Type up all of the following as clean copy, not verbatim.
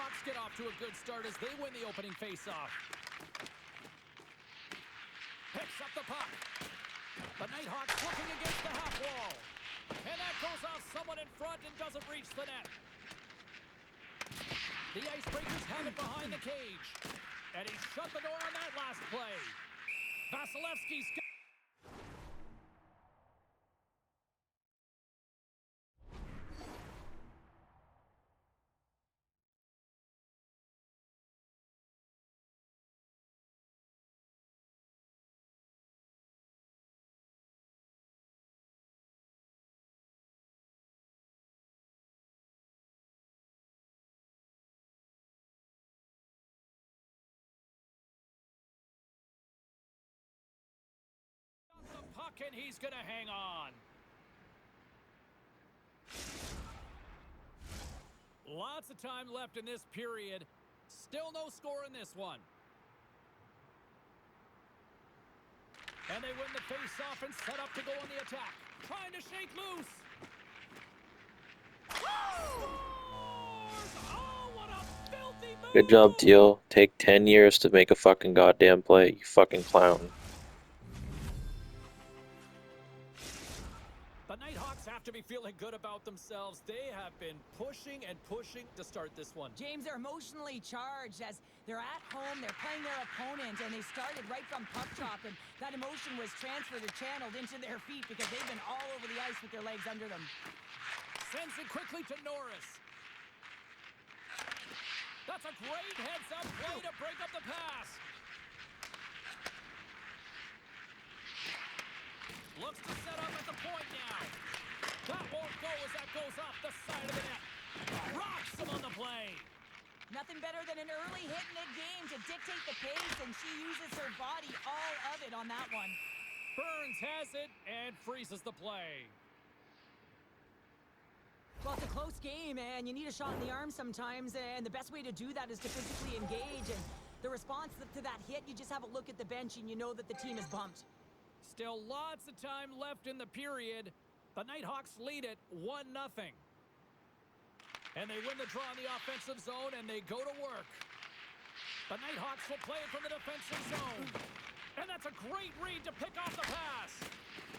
Nighthawks get off to a good start as they win the opening faceoff. Picks up the puck. The Nighthawks looking against the half wall. And that goes off someone in front and doesn't reach the net. The Icebreakers have it behind the cage. And he shut the door on that last play. Vasilevsky's got... puck and he's going to hang on. Lots of time left in this period. Still no score in this one. And they win the face-off and set up to go on the attack. Trying to shake loose. Scores! Oh, what a filthy move! Good job, Teal. Take 10 years to make a fucking goddamn play, you fucking clown. The Nighthawks have to be feeling good about themselves. They have been pushing and pushing to start this one. James, they're emotionally charged as they're at home, they're playing their opponent, and they started right from puck drop, and that emotion was transferred or channeled into their feet because they've been all over the ice with their legs under them. Sends it quickly to Norris. That's a great heads-up play to break up the pass. Looks to set up at the point now. That won't go as that goes off the side of the net. Rocks him on the play. Nothing better than an early hit in a game to dictate the pace, and she uses her body, all of it on that one. Burns has it and freezes the play. Well, it's a close game, and you need a shot in the arm sometimes, and the best way to do that is to physically engage, and the response to that hit, you just have a look at the bench, and you know that the team is bumped. Still lots of time left in the period. The Nighthawks lead it 1-0. And they win the draw in the offensive zone, and they go to work. The Nighthawks will play it from the defensive zone. And that's a great read to pick off the pass.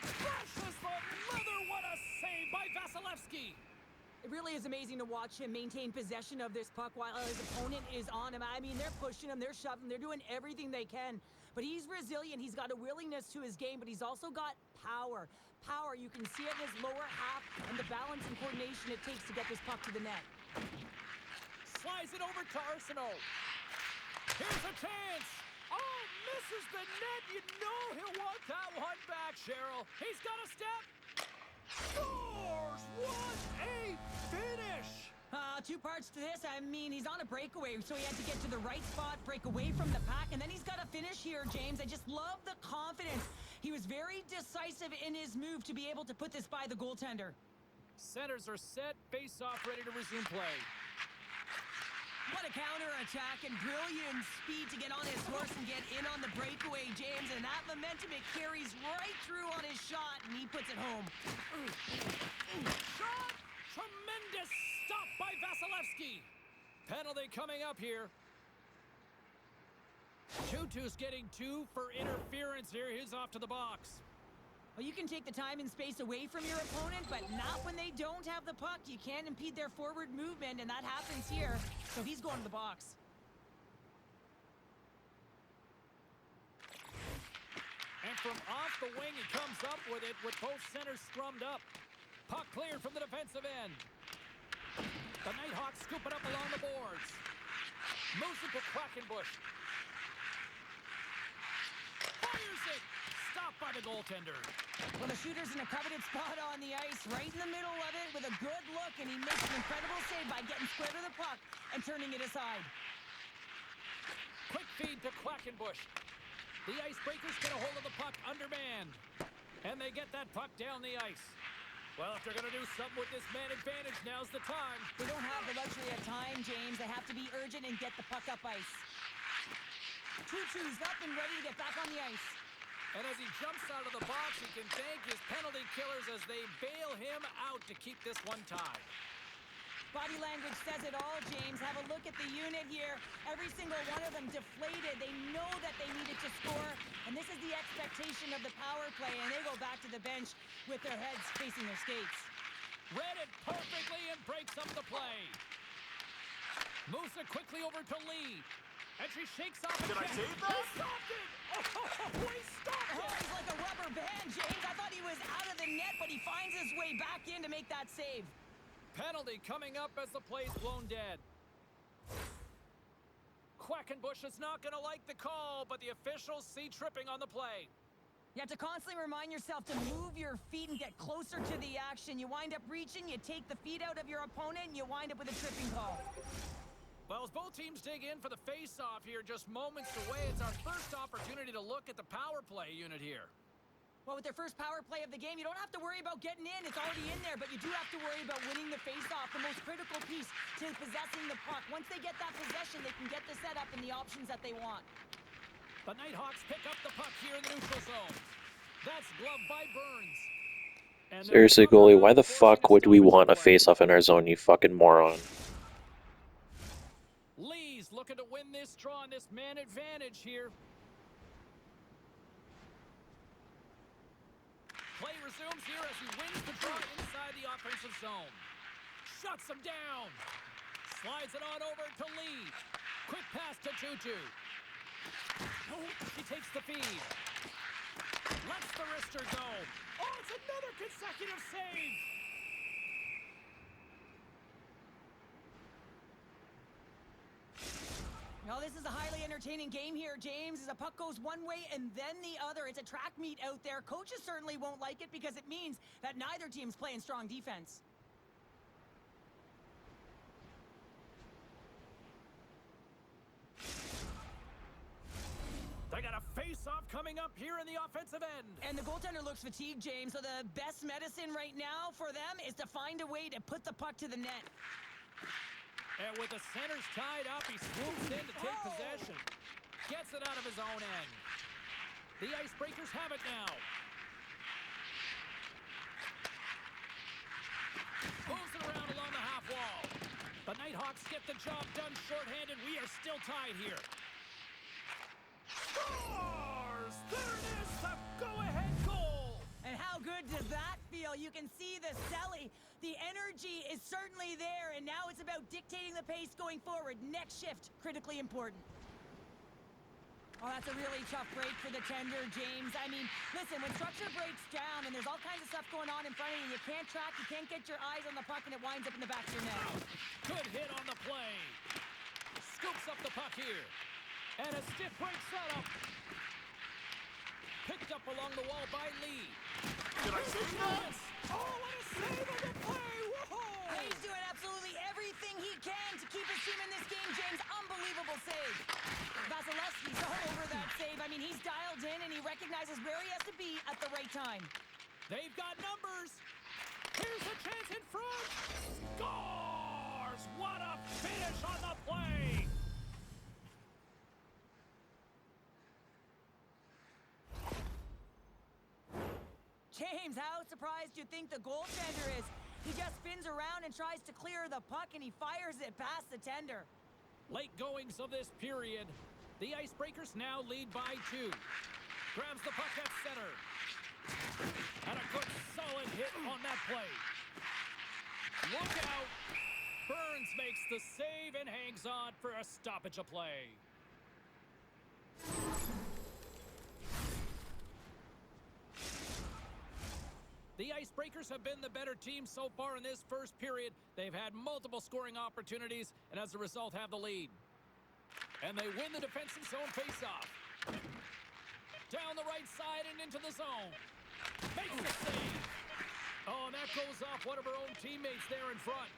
Crashes the leather. What a save by Vasilevsky. It really is amazing to watch him maintain possession of this puck while his opponent is on him. I mean, they're pushing him, they're shoving, they're doing everything they can. But he's resilient, he's got a willingness to his game, but he's also got power. Power, you can see it in his lower half and the balance and coordination it takes to get this puck to the net. Slides it over to Arsenault. Here's a chance. Oh, misses the net. You know he'll want that one back, Cheryl. He's got a step. Scores! What a finish! Two parts to this. I mean, he's on a breakaway, so he had to get to the right spot, break away from the pack, and then he's got to finish here, James. I just love the confidence. He was very decisive in his move to be able to put this by the goaltender. Centers are set, face-off, ready to resume play. What a counter-attack and brilliant speed to get on his horse and get in on the breakaway, James. And that momentum, it carries right through on his shot, and he puts it home. Shot! Tremendous stop by Vasilevsky. Penalty coming up here. Tutu's getting 2 for interference here. He's off to the box. Well, you can take the time and space away from your opponent, but not when they don't have the puck. You can't impede their forward movement, and that happens here. So he's going to the box. And from off the wing, he comes up with it with both centers scrummed up. Puck cleared from the defensive end. The Nighthawks scoop it up along the boards. Moves it to Quackenbush. Fires it. Stopped by the goaltender. Well, the shooter's in a coveted spot on the ice, right in the middle of it with a good look, and he makes an incredible save by getting square to the puck and turning it aside. Quick feed to Quackenbush. The Icebreakers get a hold of the puck undermanned. And they get that puck down the ice. Well, if they're going to do something with this man advantage, now's the time. They don't have the luxury of time, James. They have to be urgent and get the puck up ice. Tutu's up and ready to get back on the ice. And as he jumps out of the box, he can thank his penalty killers as they bail him out to keep this one tied. Body language says it all, James. Have a look at the unit here. Every single one of them deflated. They know that they needed to score, and this is the expectation of the power play, and they go back to the bench with their heads facing their skates. Read it perfectly and breaks up the play. Moves it quickly over to Lee. And she shakes off a Did I check. save He that? stopped it! Oh, he stopped Oh, it! he's like a rubber band, James. I thought he was out of the net, but he finds his way back in to make that save. Penalty coming up as the play's blown dead. Quackenbush is not going to like the call, but the officials see tripping on the play. You have to constantly remind yourself to move your feet and get closer to the action. You wind up reaching, you take the feet out of your opponent, and you wind up with a tripping call. Well, as both teams dig in for the face-off here, just moments away, it's our first opportunity to look at the power play unit here. Well, with their first power play of the game, you don't have to worry about getting in. It's already in there, but you do have to worry about winning the face-off, the most critical piece to possessing the puck. Once they get that possession, they can get the setup and the options that they want. The Nighthawks pick up the puck here in the neutral zone. That's gloved by Burns. And Seriously, goalie, why the fuck would we want a face-off in our zone, you fucking moron? Lee's looking to win this draw on this man advantage here. Play resumes here as he wins the draw inside the offensive zone. Shuts him down. Slides it on over to Lee. Quick pass to Tutu. Oh, she takes the feed. Lets the wrister go. Oh, it's another consecutive save. Now, this is a highly entertaining game here, James, as a puck goes one way and then the other. It's a track meet out there. Coaches certainly won't like it because it means that neither team's playing strong defense. They got a face-off coming up here in the offensive end. And the goaltender looks fatigued, James, so the best medicine right now for them is to find a way to put the puck to the net. And with the centers tied up, he swoops in to take possession. Gets it out of his own end. The Icebreakers have it now. Moves it around along the half wall. The Nighthawks get the job done shorthanded. We are still tied here. Scores! There it is, the go-ahead goal! And how good does that feel? You can see the celly. The energy is certainly there, and now it's about dictating the pace going forward. Next shift, critically important. Oh, that's a really tough break for the tender, James. I mean, listen, when structure breaks down and there's all kinds of stuff going on in front of you, you can't track, you can't get your eyes on the puck, and it winds up in the back of your net. Good hit on the play. Scoops up the puck here. And a stiff break setup. Picked up along the wall by Lee. Did I save that? Oh, what a save on the play! Whoa! He's doing absolutely everything he can to keep his team in this game, James. Unbelievable save. Vasilevsky's all over that save. I mean, he's dialed in, and he recognizes where he has to be at the right time. They've got numbers. Here's a chance in front. Scores! What a finish on the play! James, how surprised do you think the goaltender is? He just spins around and tries to clear the puck, and he fires it past the tender. Late goings of this period. The Icebreakers now lead by 2. Grabs the puck at center. And a good solid hit on that play. Look out. Burns makes the save and hangs on for a stoppage of play. The Icebreakers have been the better team so far in this first period. They've had multiple scoring opportunities and as a result have the lead. And they win the defensive zone faceoff. Down the right side and into the zone. Makes the save. Oh, and that goes off one of her own teammates there in front.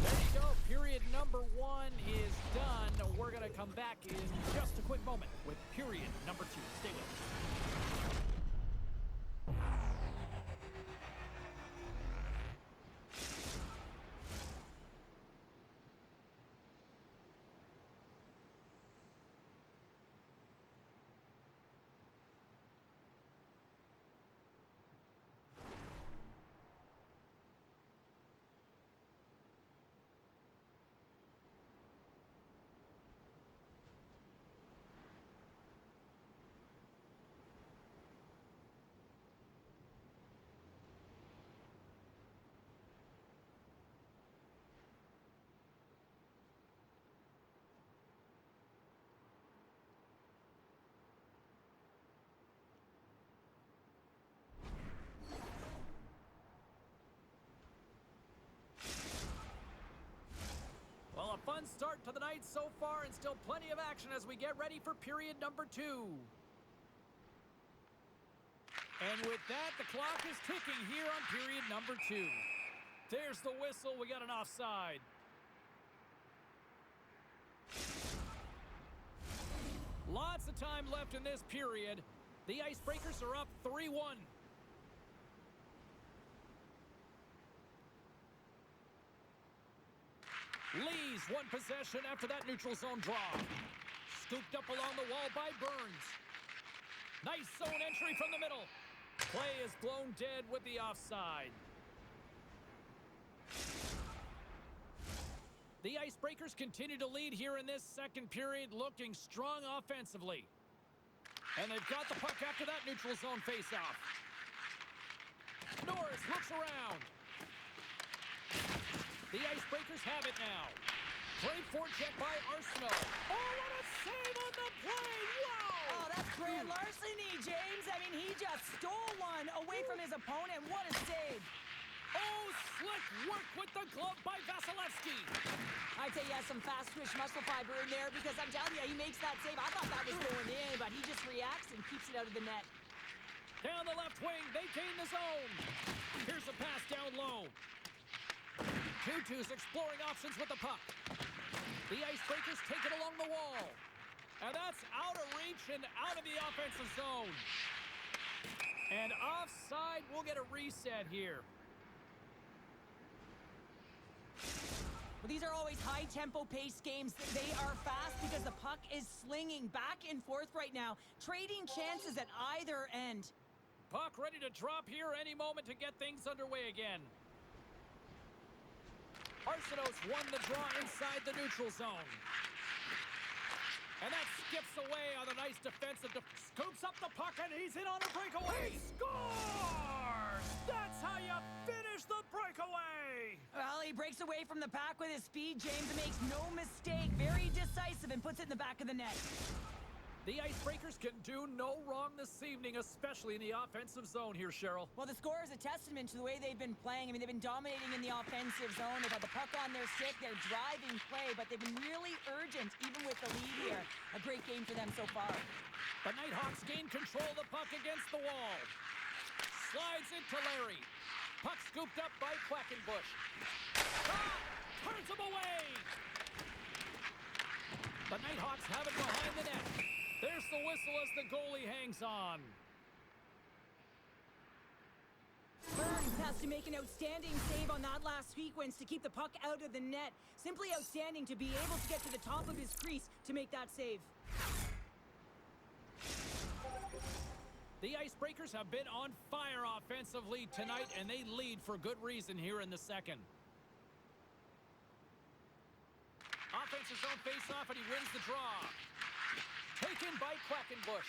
There you go. Period number 1 is done. We're going to come back in just a quick moment with period number 2. Stay with us. start to the night so far, and still plenty of action as we get ready for period number 2. And with that, the clock is ticking here on period number 2. There's the whistle. We got an offside. Lots of time left in this period. The Icebreakers are up 3-1. Lees one possession after that neutral zone draw. Scooped up along the wall by Burns. Nice zone entry from the middle. Play is blown dead with the offside. The Icebreakers continue to lead here in this second period, looking strong offensively. And they've got the puck after that neutral zone faceoff. Norris looks around. The Icebreakers have it now. Great forecheck by Arsenault. Oh, what a save on the play! Wow! Oh, that's grand larceny, James. I mean, he just stole one away from his opponent. What a save. Oh, slick work with the glove by Vasilevsky. I'd say he has some fast twitch muscle fiber in there because I'm telling you, he makes that save. I thought that was going in, but he just reacts and keeps it out of the net. Down the left wing, they gain the zone. Here's a pass down low. Tutu's exploring options with the puck. The Icebreakers take it along the wall. And that's out of reach and out of the offensive zone. And offside, we'll get a reset here. Well, these are always high-tempo pace games. They are fast because the puck is slinging back and forth right now, trading chances at either end. Puck ready to drop here any moment to get things underway again. Arsenault's won the draw inside the neutral zone. And that skips away on a nice defensive. Scoops up the puck, and he's in on a breakaway. He scores! That's how you finish the breakaway! Well, he breaks away from the pack with his speed, James, and makes no mistake. Very decisive and puts it in the back of the net. The Icebreakers can do no wrong this evening, especially in the offensive zone here, Cheryl. Well, the score is a testament to the way they've been playing. I mean, they've been dominating in the offensive zone. They've had the puck on their stick. They're driving play, but they've been really urgent, even with the lead here. A great game for them so far. The Nighthawks gain control of the puck against the wall. Slides it to Larry. Puck scooped up by Quackenbush. Ah! Turns him away! The Nighthawks have it behind the net. There's the whistle as the goalie hangs on. Burns has to make an outstanding save on that last sequence to keep the puck out of the net. Simply outstanding to be able to get to the top of his crease to make that save. The Icebreakers have been on fire offensively tonight, and they lead for good reason here in the second. Offensive zone face-off, and he wins the draw. Taken by Quackenbush.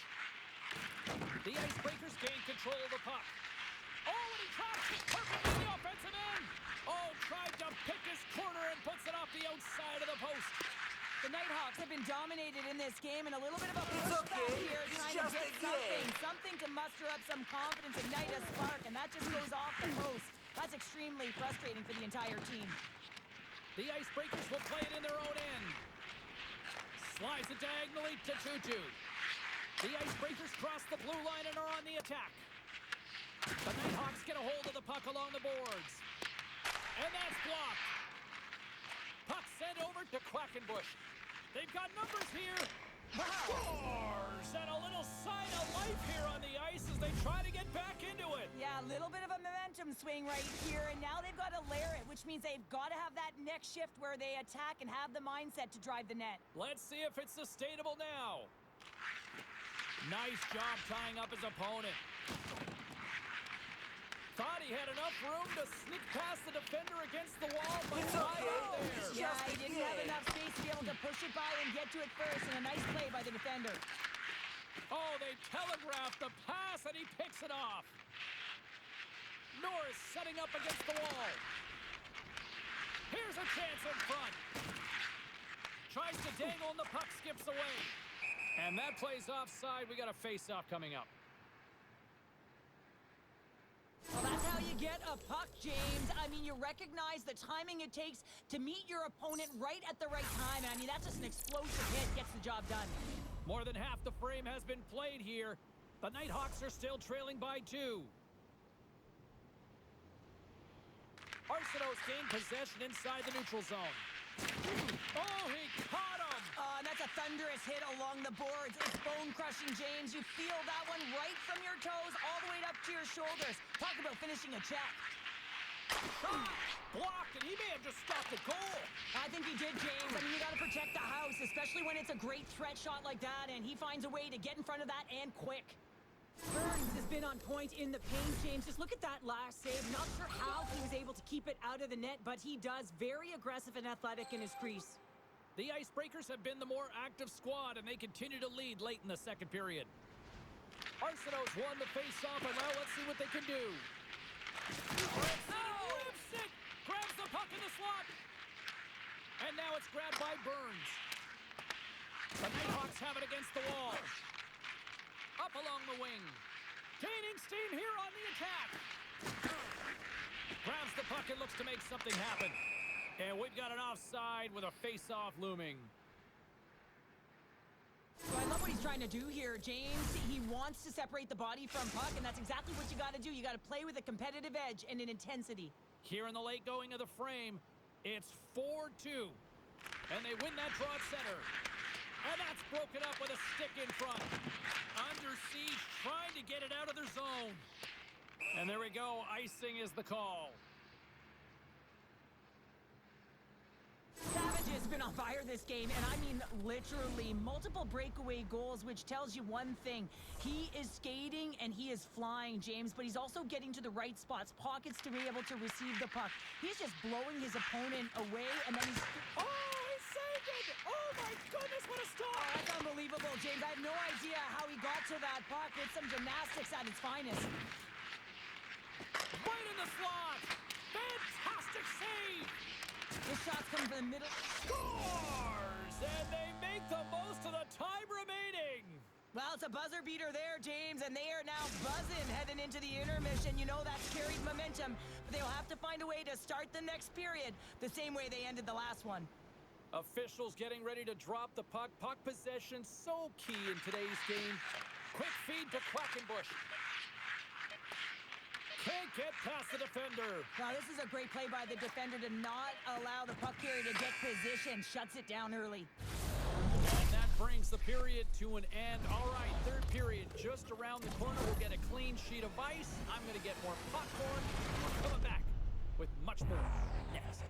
The Icebreakers gain control of the puck. Oh, and he drops it perfectly in the offensive end. Oh, tried to pick his corner and puts it off the outside of the post. The Nighthawks have been dominated in this game, and a little bit of a pushback here, trying to get something to muster up some confidence, ignite a spark, and that just goes off the post. That's extremely frustrating for the entire team. The Icebreakers will play it in their own end. Slides it diagonally to Tutu. The Icebreakers cross the blue line and are on the attack. The Nighthawks get a hold of the puck along the boards. And that's blocked. Puck sent over to Quackenbush. They've got numbers here. Scores! And a little sign of life here on the ice as they try to get back into it. Yeah, a little bit of a momentum swing right here, and now they've got to layer it, which means they've got to have that next shift where they attack and have the mindset to drive the net. Let's see if it's sustainable now. Nice job tying up his opponent. Thought he had enough room to sneak past the defender against the wall, but right out there. Yeah, he didn't have enough space to be able to push it by and get to it first, and a nice play by the defender. Oh, they telegraphed the pass, and he picks it off. Norris setting up against the wall. Here's a chance in front. Tries to dangle, and the puck skips away. And that plays offside. We got a face-off coming up. Well, that's how you get a puck, James. I mean, you recognize the timing it takes to meet your opponent right at the right time. I mean, that's just an explosive hit. Gets the job done. More than half the frame has been played here. The Nighthawks are still trailing by 2. Arsenault's gained possession inside the neutral zone. Oh, he caught him! And that's a thunderous hit along the boards. It's bone-crushing, James. You feel that one right from your toes all the way up to your shoulders. Talk about finishing a check. Shot! Blocked, and he may have just stopped the goal. I think he did, James. I mean, you got to protect the house, especially when it's a great threat shot like that, and he finds a way to get in front of that and quick. Burns has been on point in the paint, James. Just look at that last save. Not sure how he was able to keep it out of the net, but he does. Very aggressive and athletic in his crease. The Icebreakers have been the more active squad, and they continue to lead late in the second period. Arsenault's won the face-off, and now let's see what they can do. Rips it! Grabs the puck in the slot! And now it's grabbed by Burns. The Nighthawks have it against the wall. Up along the wing. Gaining steam here on the attack. Grabs the puck and looks to make something happen. And we've got an offside with a face-off looming. So I love what he's trying to do here, James. He wants to separate the body from puck, and that's exactly what you got to do. You got to play with a competitive edge and an intensity. Here in the late going of the frame, it's 4-2. And they win that draw at center. And that's broken up with a stick in front. Under siege, trying to get it out of their zone. And there we go. Icing is the call. Savage has been on fire this game, and I mean literally multiple breakaway goals, which tells you one thing. He is skating and he is flying, James, but he's also getting to the right spots, pockets to be able to receive the puck. He's just blowing his opponent away, and then he's... Oh, he saved it! Oh, my goodness, what a stop! Oh, that's unbelievable, James. I have no idea how he got to that puck. It's some gymnastics at its finest. Right in the slot! Fantastic save! This shot's coming from the middle. Scores! And they make the most of the time remaining! Well, it's a buzzer beater there, James, and they are now buzzing heading into the intermission. You know that's carried momentum, but they'll have to find a way to start the next period the same way they ended the last one. Officials getting ready to drop the puck. Puck possession so key in today's game. Quick feed to Quackenbush. Can't get past the defender. Now, this is a great play by the defender to not allow the puck carrier to get position. Shuts it down early. And that brings the period to an end. All right, third period just around the corner. We'll get a clean sheet of ice. I'm going to get more popcorn. We're coming back with much more next.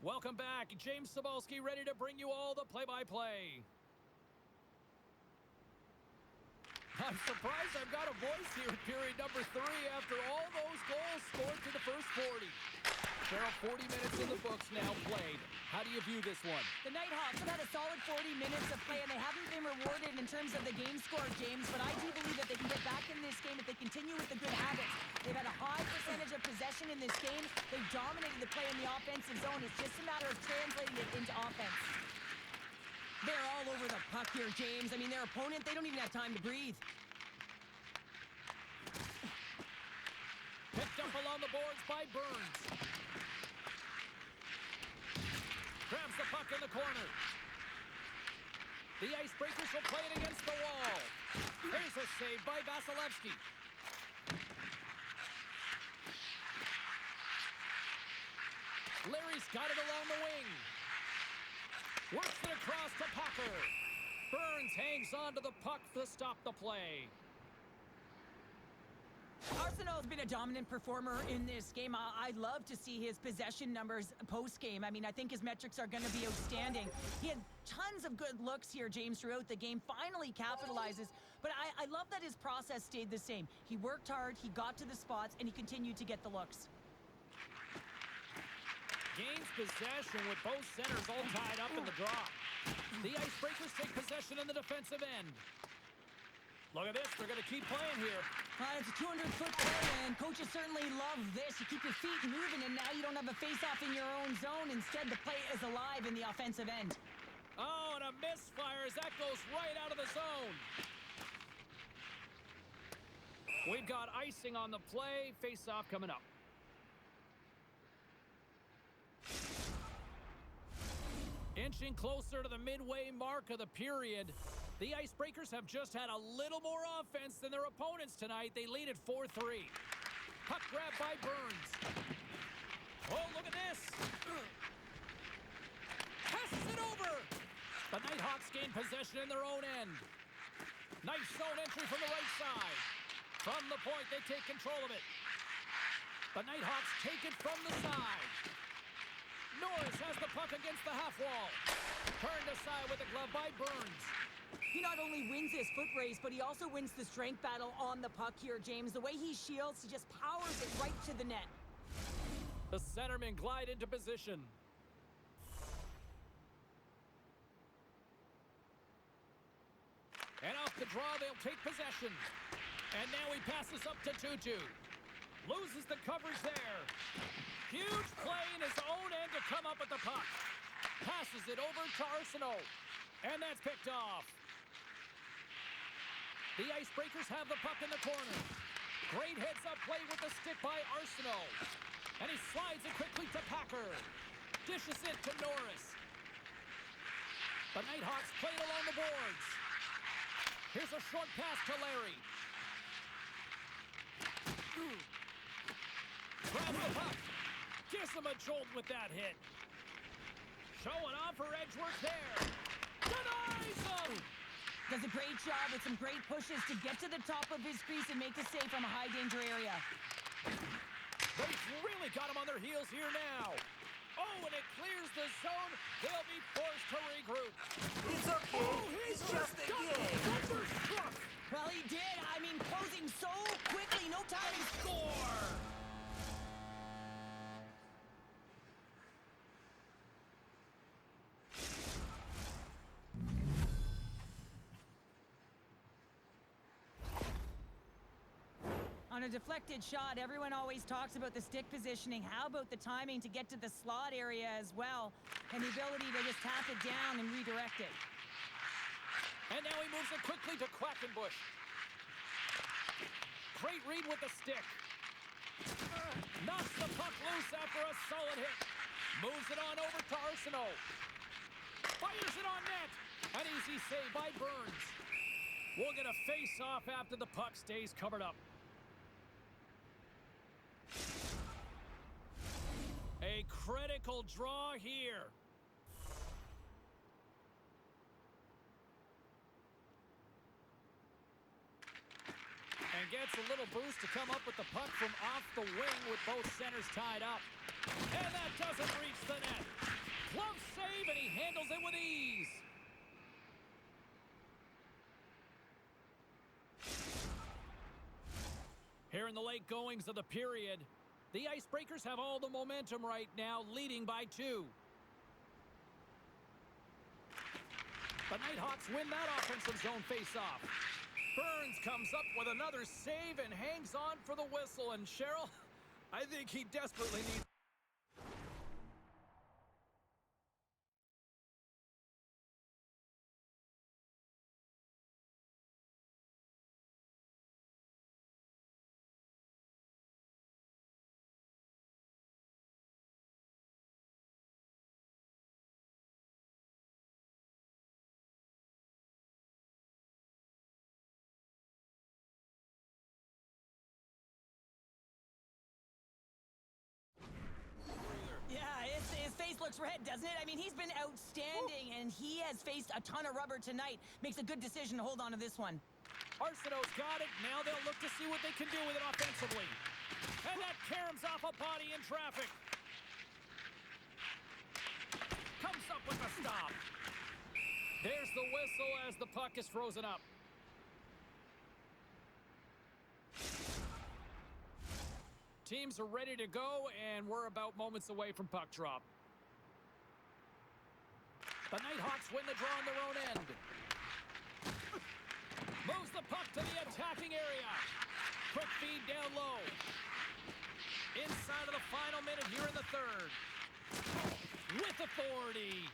Welcome back. James Cybulski ready to bring you all the play-by-play. I'm surprised I've got a voice here in period number 3 after all those goals scored through the first 40. Cheryl, 40 minutes in the books now played. How do you view this one? The Nighthawks have had a solid 40 minutes of play, and they haven't been rewarded in terms of the game score, James, but I do believe that they can get back in this game if they continue with the good habits. They've had a high percentage of possession in this game. They've dominated the play in the offensive zone. It's just a matter of translating it into offense. They're all over the puck here, James. I mean, their opponent, they don't even have time to breathe. Picked up along the boards by Burns. Grabs the puck in the corner. The Icebreakers will play it against the wall. Here's a save by Vasilevsky. Larry's got it along the wing. Works it across to Packer. Burns hangs on to the puck to stop the play. Arsenaul's been a dominant performer in this game. I'd love to see his possession numbers post-game. I mean, I think his metrics are going to be outstanding. He had tons of good looks here, James, throughout the game. Finally capitalizes. But I love that his process stayed the same. He worked hard, he got to the spots, and he continued to get the looks. Gains possession with both centers all tied up in the draw. The Icebreakers take possession in the defensive end. Look at this, they're going to keep playing here. It's a 200-foot play, and coaches certainly love this. You keep your feet moving, and now you don't have a face-off in your own zone. Instead, the play is alive in the offensive end. Oh, and a misfire as that goes right out of the zone. We've got icing on the play. Face-off coming up. Inching closer to the midway mark of the period. The Icebreakers have just had a little more offense than their opponents tonight. They lead at 4-3. Puck grab by Burns. Oh, look at this. Passes it over. The Nighthawks gain possession in their own end. Nice zone entry from the right side. From the point, they take control of it. The Nighthawks take it from the side. Norris has the puck against the half wall. Turned aside with a glove by Burns. He not only wins his foot race, but he also wins the strength battle on the puck here, James. The way he shields, he just powers it right to the net. The centermen glide into position. And off the draw, they'll take possession. And now he passes up to Tutu. Loses the coverage there. Huge play in his own end to come up with the puck. Passes it over to Arsenault. And that's picked off. The Icebreakers have the puck in the corner. Great heads-up play with the stick by Arsenault. And he slides it quickly to Packer. Dishes it to Norris. The Nighthawks play it along the boards. Here's a short pass to Larry. Grabs the puck. Gives him a jolt with that hit. Showing off for Edgeworth there. Denies him! Does a great job with some great pushes to get to the top of his crease and make the save from a high-danger area. They've really got him on their heels here now. Oh, and it clears the zone. They'll be forced to regroup. It's okay. It's just a game. Thunderstruck. Well, he did. I mean, closing so quickly. No time to score. On a deflected shot, everyone always talks about the stick positioning. How about the timing to get to the slot area as well? And the ability to just tap it down and redirect it. And now he moves it quickly to Quackenbush. Great read with the stick. Knocks the puck loose after a solid hit. Moves it on over to Arsenault. Fires it on net. An easy save by Burns. We'll get a face-off after the puck stays covered up. A critical draw here. And gets a little boost to come up with the puck from off the wing with both centers tied up. And that doesn't reach the net. Glove save, and he handles it with ease. Here in the late goings of the period, the Icebreakers have all the momentum right now, leading by 2. The Nighthawks win that offensive zone face-off. Burns comes up with another save and hangs on for the whistle. And Cheryl, I think he desperately needs... looks red, doesn't it? I mean, he's been outstanding, and he has faced a ton of rubber tonight. Makes a good decision to hold on to this one. Arsenault's got it. Now they'll look to see what they can do with it offensively. And that caroms off a body in traffic. Comes up with a stop. There's the whistle as the puck is frozen up. Teams are ready to go, and we're about moments away from puck drop. The Nighthawks win the draw on their own end. Moves the puck to the attacking area. Quick feed down low. Inside of the final minute here in the third. With authority.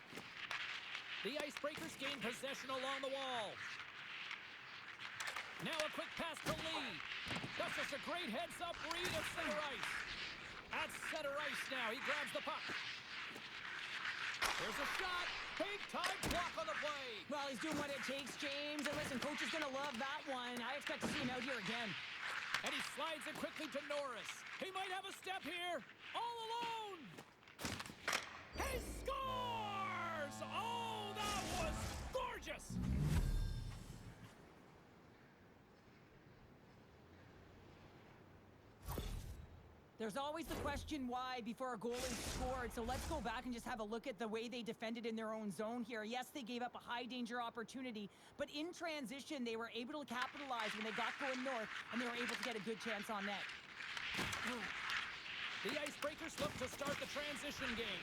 The Icebreakers gain possession along the wall. Now a quick pass to Lee. That's just a great heads-up read at center ice. At center ice now, he grabs the puck. There's a shot. Big-time block on the play. Well, he's doing what it takes, James. And listen, coach is going to love that one. I expect to see him out here again. And he slides it quickly to Norris. He might have a step here. All alone. He scores! Oh, that was gorgeous. There's always the question why before a goal is scored, so let's go back and just have a look at the way they defended in their own zone here. Yes, they gave up a high-danger opportunity, but in transition, they were able to capitalize when they got going north, and they were able to get a good chance on net. The Icebreakers look to start the transition game.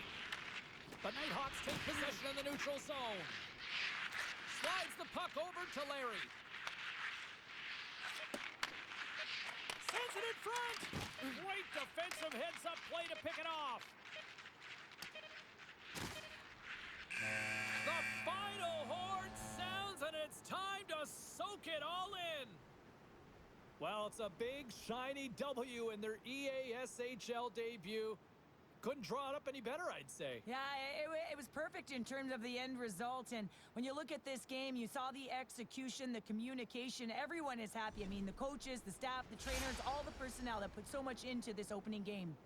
The Nighthawks take possession in the neutral zone. Slides the puck over to Larry. Sends it in front. Great defensive heads-up play to pick it off. The final horn sounds, and it's time to soak it all in. Well, it's a big, shiny W in their EASHL debut. Couldn't draw it up any better, I'd say. Yeah, it was perfect in terms of the end result. And when you look at this game, you saw the execution, the communication. Everyone is happy. I mean, the coaches, the staff, the trainers, all the personnel that put so much into this opening game.